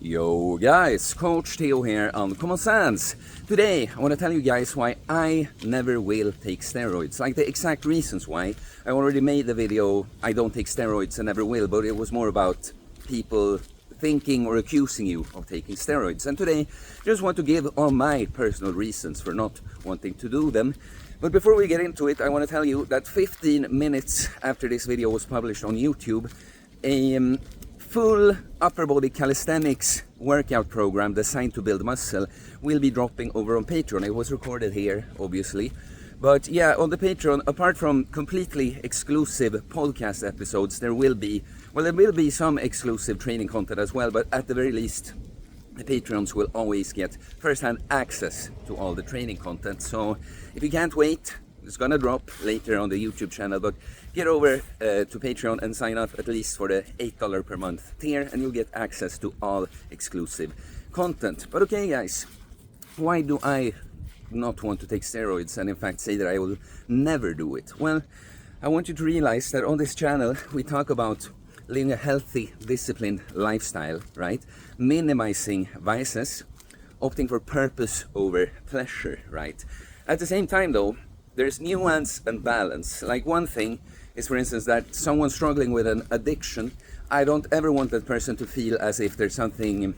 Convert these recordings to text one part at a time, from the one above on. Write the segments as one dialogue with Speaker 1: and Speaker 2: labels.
Speaker 1: Yo guys, Coach Theo here on Common Sense. Today I want to tell you guys why I never will take steroids. Like the exact reasons why. I already made the video, I don't take steroids and never will, but it was more about people thinking or accusing you of taking steroids. And today I just want to give all my personal reasons for not wanting to do them. But before we get into it, I want to tell you that 15 minutes after this video was published on YouTube, a full upper body calisthenics workout program designed to build muscle will be dropping over on Patreon. It was recorded here, obviously. But yeah, on the Patreon, apart from completely exclusive podcast episodes, there will be some exclusive training content as well, but at the very least, the Patreons will always get first-hand access to all the training content. So if you can't wait, it's gonna drop later on the YouTube channel, but get over to Patreon and sign up at least for the $8 per month tier and you'll get access to all exclusive content. But okay guys, why do I not want to take steroids and in fact say that I will never do it? Well, I want you to realize that on this channel we talk about living a healthy, disciplined lifestyle, right? Minimizing vices, opting for purpose over pleasure, right? At the same time though, there's nuance and balance. Like one thing is, for instance, that someone struggling with an addiction, I don't ever want that person to feel as if there's something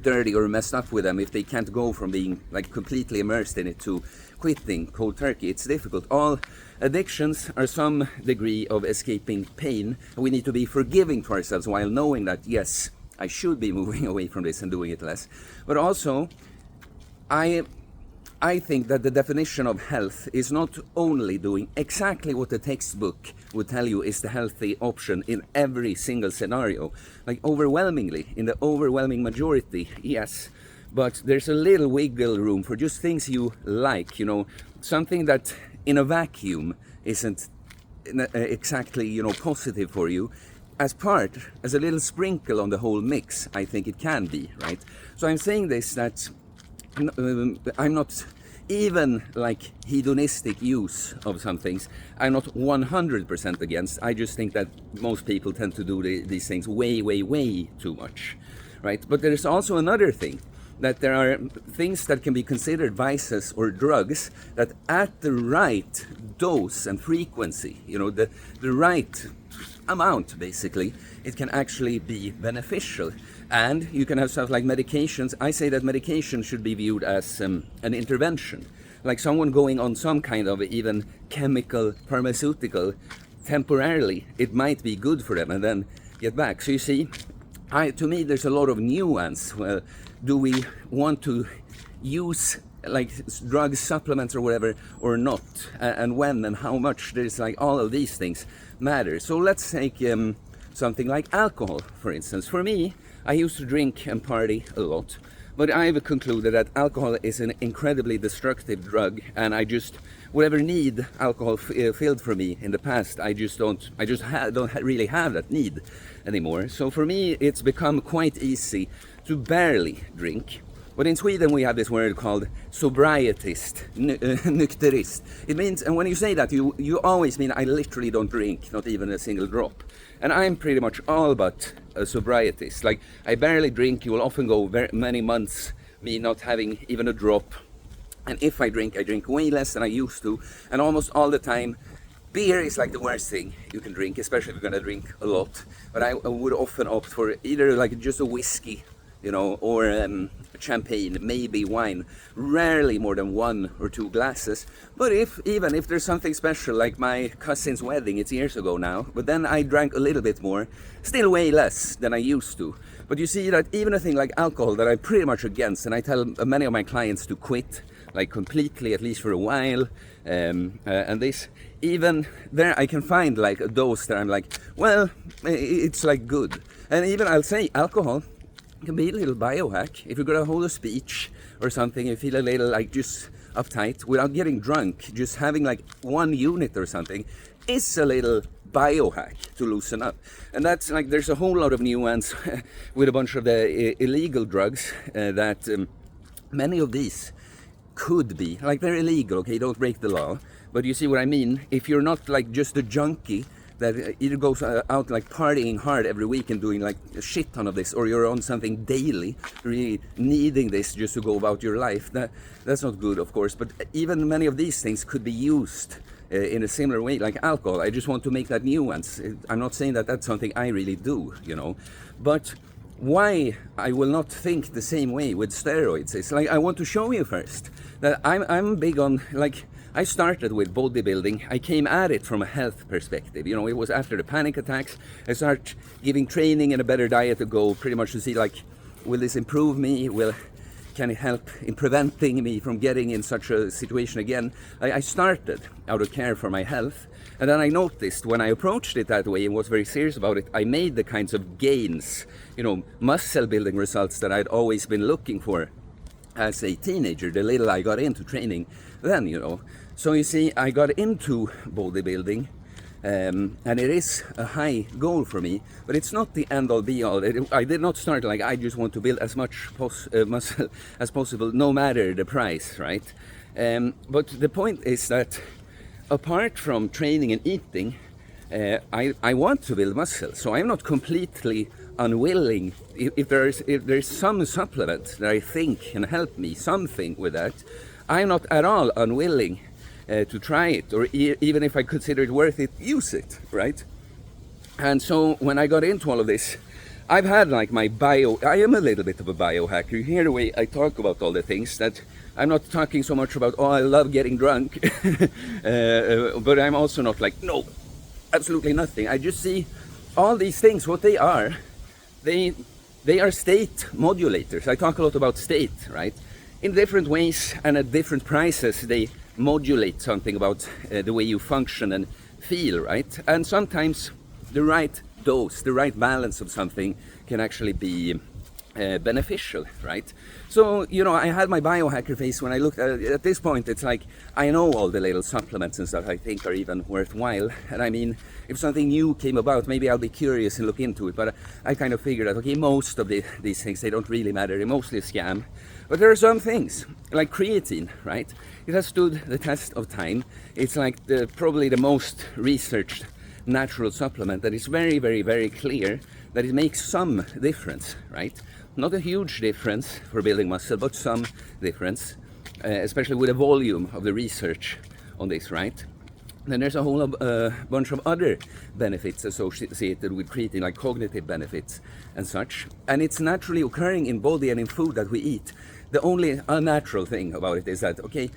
Speaker 1: dirty or messed up with them if they can't go from being like completely immersed in it to quitting cold turkey. It's difficult. All addictions are some degree of escaping pain. We need to be forgiving to ourselves while knowing that, yes, I should be moving away from this and doing it less. But also, I think that the definition of health is not only doing exactly what the textbook would tell you is the healthy option in every single scenario. Like overwhelmingly, in the overwhelming majority, yes. But there's a little wiggle room for just things you like, you know, something that in a vacuum isn't exactly, positive for you. As a little sprinkle on the whole mix, I think it can be, right? So I'm saying this that I'm not even like hedonistic use of some things. I'm not 100% against. I just think that most people tend to do these things way too much, right? But there's also another thing, that there are things that can be considered vices or drugs that at the right dose and frequency, the right amount basically, it can actually be beneficial. And you can have stuff like medications. I say that medication should be viewed as an intervention, like someone going on some kind of even chemical pharmaceutical temporarily. It might be good for them and then get back. So you see, to me there's a lot of nuance. Well, do we want to use like drugs, supplements or whatever or not, and when and how much? There's like all of these things matter. So let's take something like alcohol, for instance. For me, I used to drink and party a lot, but I've concluded that alcohol is an incredibly destructive drug, and whatever need alcohol filled for me in the past, I don't really have that need anymore. So for me, it's become quite easy to barely drink. But in Sweden we have this word called sobrietist, nykterist. It means, and when you say that, you always mean I literally don't drink, not even a single drop. And I'm pretty much all but a sobrietist. Like, I barely drink. You will often go very many months me not having even a drop. And if I drink way less than I used to. And almost all the time, beer is like the worst thing you can drink, especially if you're gonna drink a lot. But I would often opt for either like just a whiskey, or champagne, maybe wine, rarely more than 1 or 2 glasses. But even if there's something special, like my cousin's wedding, it's years ago now, but then I drank a little bit more, still way less than I used to. But you see that even a thing like alcohol that I'm pretty much against, and I tell many of my clients to quit, like completely, at least for a while, and this, even there I can find like a dose that I'm like, well, it's like good. And even I'll say alcohol can be a little biohack. If you're gonna hold a speech or something, you feel a little like just uptight without getting drunk, just having like 1 unit or something is a little biohack to loosen up. And that's like, there's a whole lot of nuance with a bunch of the illegal drugs that many of these could be, like, they're illegal, okay, don't break the law, but you see what I mean. If you're not like just a junkie that either goes out like partying hard every week and doing like a shit ton of this, or you're on something daily, really needing this just to go about your life. That's not good, of course, but even many of these things could be used in a similar way, like alcohol. I just want to make that nuance. I'm not saying that that's something I really do, you know, but why I will not think the same way with steroids is like, I want to show you first that I'm big on, like, I started with bodybuilding. I came at it from a health perspective. You know, it was after the panic attacks. I started giving training and a better diet a go, pretty much to see, like, will this improve me? Can it help in preventing me from getting in such a situation again? I started out of care for my health, and then I noticed when I approached it that way and was very serious about it, I made the kinds of gains, you know, muscle building results that I'd always been looking for as a teenager, the little I got into training then, you know. So you see, I got into bodybuilding, and it is a high goal for me, but it's not the end-all be-all. I did not start like, I just want to build as much muscle as possible, no matter the price, right? But the point is that apart from training and eating, I want to build muscle, so I'm not completely unwilling. If there's some supplement that I think can help me something with that, I'm not at all unwilling to try it, or even if I consider it worth it, use it, right? And so when I got into all of this, I've had like my I am a little bit of a biohacker. You hear the way I talk about all the things, that I'm not talking so much about, oh, I love getting drunk, but I'm also not like, no, absolutely nothing. I just see all these things, what they are state modulators. I talk a lot about state, right? In different ways and at different prices, they modulate something about the way you function and feel, right? And sometimes the right dose, the right balance of something can actually be beneficial, right? So, you know, I had my biohacker phase when I looked at this point, it's like, I know all the little supplements and stuff I think are even worthwhile. And I mean, if something new came about, maybe I'll be curious and look into it. But I kind of figured out, okay, most of these things, they don't really matter. They're mostly a scam. But there are some things, like creatine, right? It has stood the test of time. It's like probably the most researched natural supplement that is very, very, very clear that it makes some difference, right? Not a huge difference for building muscle, but some difference, especially with the volume of the research on this, right? Then there's a whole bunch of other benefits associated with creatine, like cognitive benefits and such. And it's naturally occurring in body and in food that we eat. The only unnatural thing about it is that, okay,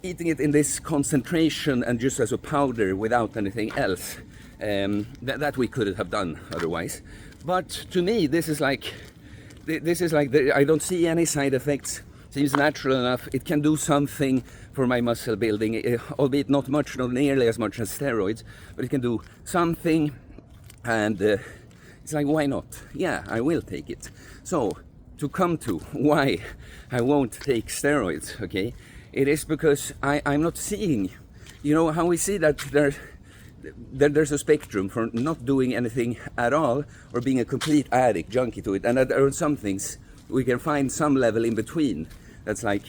Speaker 1: eating it in this concentration and just as a powder without anything else, that we couldn't have done otherwise. But to me, this is like I don't see any side effects. Seems natural enough. It can do something for my muscle building, albeit not much, not nearly as much as steroids, but it can do something. And it's like, why not? Yeah, I will take it. So to come to why I won't take steroids, okay, it is because I'm not seeing, you know, how we see that there's a spectrum for not doing anything at all or being a complete addict, junkie to it, and that there are some things we can find some level in between. That's like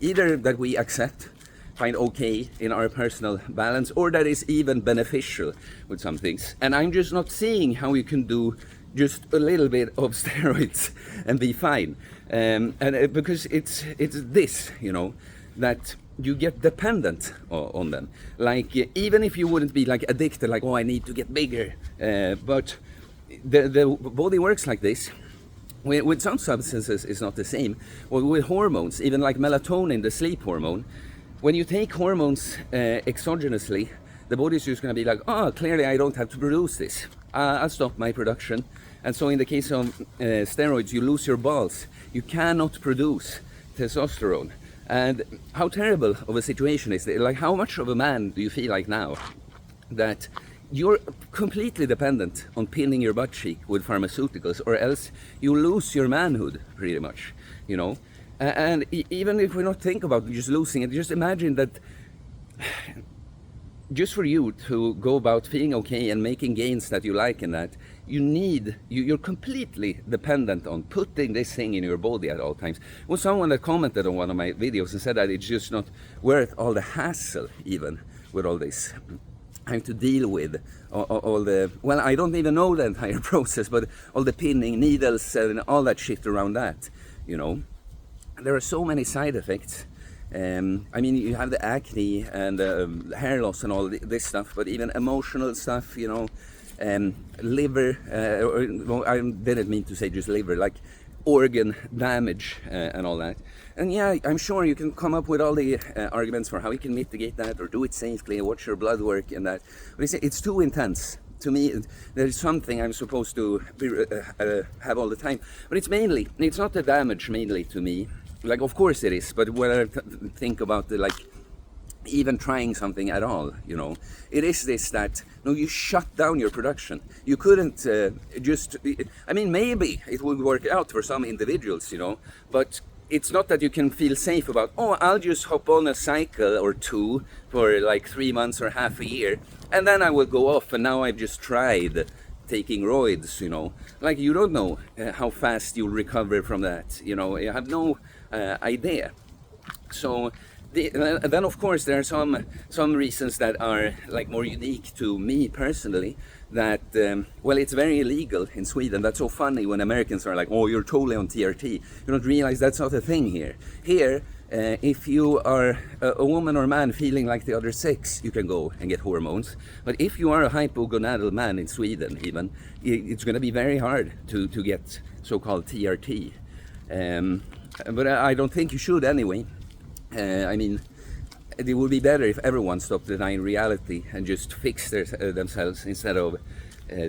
Speaker 1: either that we accept, find okay in our personal balance, or that is even beneficial with some things. And I'm just not seeing how you can do just a little bit of steroids and be fine. Because it's this, you know, that you get dependent on them. Like, even if you wouldn't be like addicted, like, oh, I need to get bigger. But the body works like this. With some substances, it's not the same. Well, with hormones, even like melatonin, the sleep hormone, when you take hormones exogenously, the body's just going to be like, oh, clearly I don't have to produce this. I'll stop my production. And so in the case of steroids, you lose your balls. You cannot produce testosterone. And how terrible of a situation is it? Like, how much of a man do you feel like now that you're completely dependent on pinning your butt cheek with pharmaceuticals, or else you lose your manhood, pretty much, you know? And even if we don't think about just losing it, just imagine that just for you to go about feeling okay and making gains that you like and that, you're completely dependent on putting this thing in your body at all times. There was someone that commented on one of my videos and said that it's just not worth all the hassle even with all this. having to deal with all the, well, I don't even know the entire process, but all the pinning, needles, and all that shit around that, you know. There are so many side effects. I mean, you have the acne and hair loss and all this stuff, but even emotional stuff, you know, liver, well, I didn't mean to say just liver, like organ damage and all that. And yeah, I'm sure you can come up with all the arguments for how you can mitigate that or do it safely, watch your blood work and that. But it's too intense. To me, there's something I'm supposed to be, have all the time. But it's not the damage mainly to me. Like, of course it is, but when I think about the, like, even trying something at all, you know, it is this that, no, you shut down your production. You couldn't just, I mean, maybe it would work out for some individuals, you know, but it's not that you can feel safe about, oh, I'll just hop on a cycle or two for like 3 months or half a year, and then I will go off, and now I've just tried taking roids, you know. Like, you don't know how fast you'll recover from that, you know, you have no idea. So then of course there are some reasons that are like more unique to me personally, that well, it's very illegal in Sweden. That's so funny when Americans are like, oh, you're totally on TRT. You don't realize that's not a thing here. Here, if you are a woman or man feeling like the other sex, you can go and get hormones. But if you are a hypogonadal man in Sweden even, it's going to be very hard to get so-called TRT. But I don't think you should anyway. I mean, it would be better if everyone stopped denying reality and just fix themselves instead of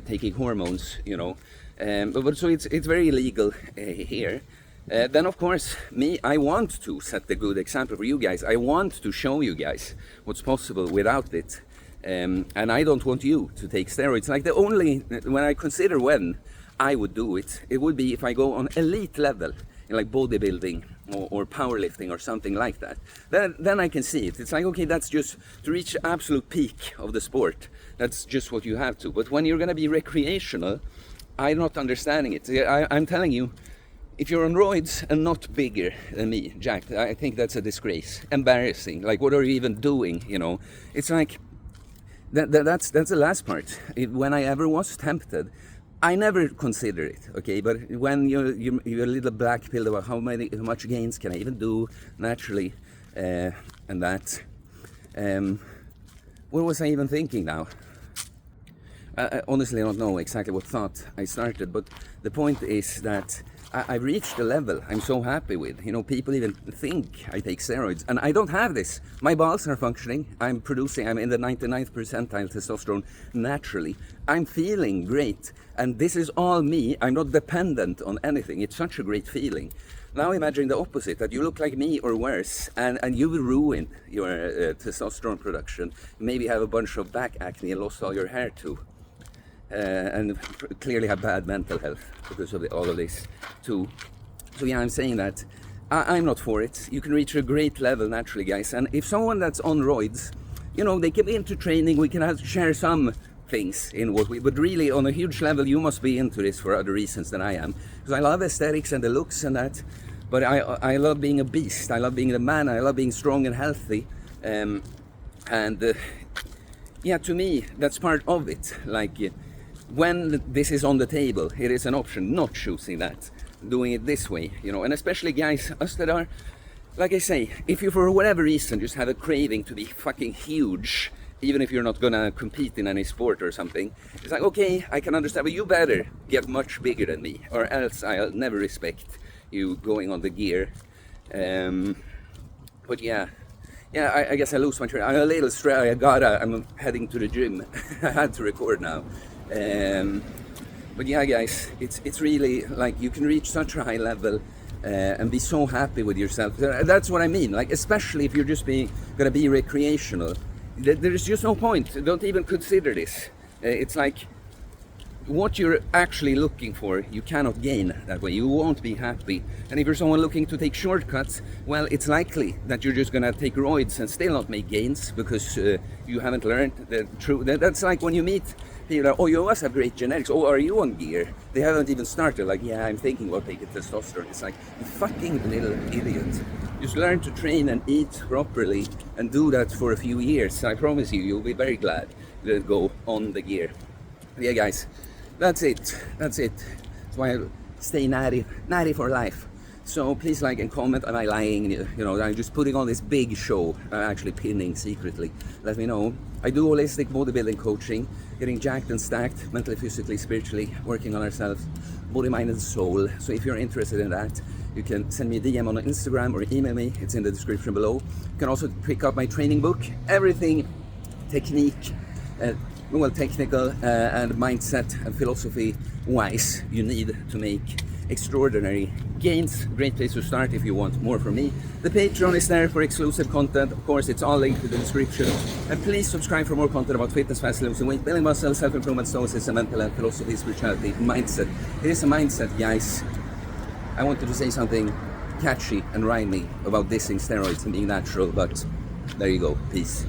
Speaker 1: taking hormones, you know. But so it's very illegal here. Then of course, I want to set the good example for you guys. I want to show you guys what's possible without it. And I don't want you to take steroids. Like, when I consider when I would do it, it would be if I go on elite level, like bodybuilding or powerlifting or something like that. Then I can see it. It's like, okay, that's just to reach the absolute peak of the sport. That's just what you have to. But when you're going to be recreational, I'm not understanding it. I'm telling you, if you're on roids and not bigger than me, jacked, I think that's a disgrace. Embarrassing. Like, what are you even doing, you know? It's like, that's the last part. When I ever was tempted, I never consider it, okay? But when you're a little black pill about how much gains can I even do naturally, and that, what was I even thinking now? I honestly don't know exactly what thought I started, but the point is that I've reached a level I'm so happy with. You know, people even think I take steroids, and I don't have this. My balls are functioning. I'm in the 99th percentile testosterone naturally. I'm feeling great, and this is all me. I'm not dependent on anything. It's such a great feeling. Now imagine the opposite, that you look like me or worse, and you will ruin your testosterone production. Maybe have a bunch of back acne and lost all your hair too. And clearly have bad mental health because of all of this too. So yeah, I'm saying that I'm not for it. You can reach a great level naturally, guys. And if someone that's on roids, you know, they can be into training, we can share some things in what but really on a huge level, you must be into this for other reasons than I am. Because I love aesthetics and the looks and that, but I love being a beast. I love being the man. I love being strong and healthy. Yeah, to me, that's part of it. Like, when this is on the table, it is an option, not choosing that, doing it this way, you know. And especially guys, us that are, like I say, if you for whatever reason just have a craving to be fucking huge, even if you're not gonna compete in any sport or something, it's like, okay, I can understand, but you better get much bigger than me, or else I'll never respect you going on the gear. But yeah, I guess I lose my train. I'm a little stressed. I'm heading to the gym. I had to record now. But yeah, guys, it's really like you can reach such a high level and be so happy with yourself. That's what I mean. Like, especially if you're just gonna be recreational, there's just no point. Don't even consider this. It's like what you're actually looking for, you cannot gain that way. You won't be happy. And if you're someone looking to take shortcuts, well, it's likely that you're just gonna take roids and still not make gains because you haven't learned the truth. That's like when you meet people, oh, you must have great genetics. Oh, are you on gear? They haven't even started. Like, yeah, I'm thinking about taking testosterone. It's like, you fucking little idiot. Just learn to train and eat properly and do that for a few years. I promise you, you'll be very glad. didn't go on the gear. Yeah, guys, that's it. That's why I stay natty for life. So please like and comment. Am I lying? You know, I'm just putting on this big show. I'm actually pinning secretly. Let me know. I do holistic bodybuilding coaching, getting jacked and stacked, mentally, physically, spiritually, working on ourselves, body, mind, and soul. So if you're interested in that, you can send me a DM on Instagram or email me. It's in the description below. You can also pick up my training book. Everything technique, technical and mindset and philosophy wise you need to make extraordinary gains. Great place to start if you want more from me. The Patreon is there for exclusive content. Of course, it's all linked in the description. And please subscribe for more content about fitness, fast losing weight, building muscle, self-improvement, stoicism, mental health, philosophy, spirituality, mindset. It is a mindset, guys. I wanted to say something catchy and rhymey about dissing steroids and being natural, but there you go. Peace.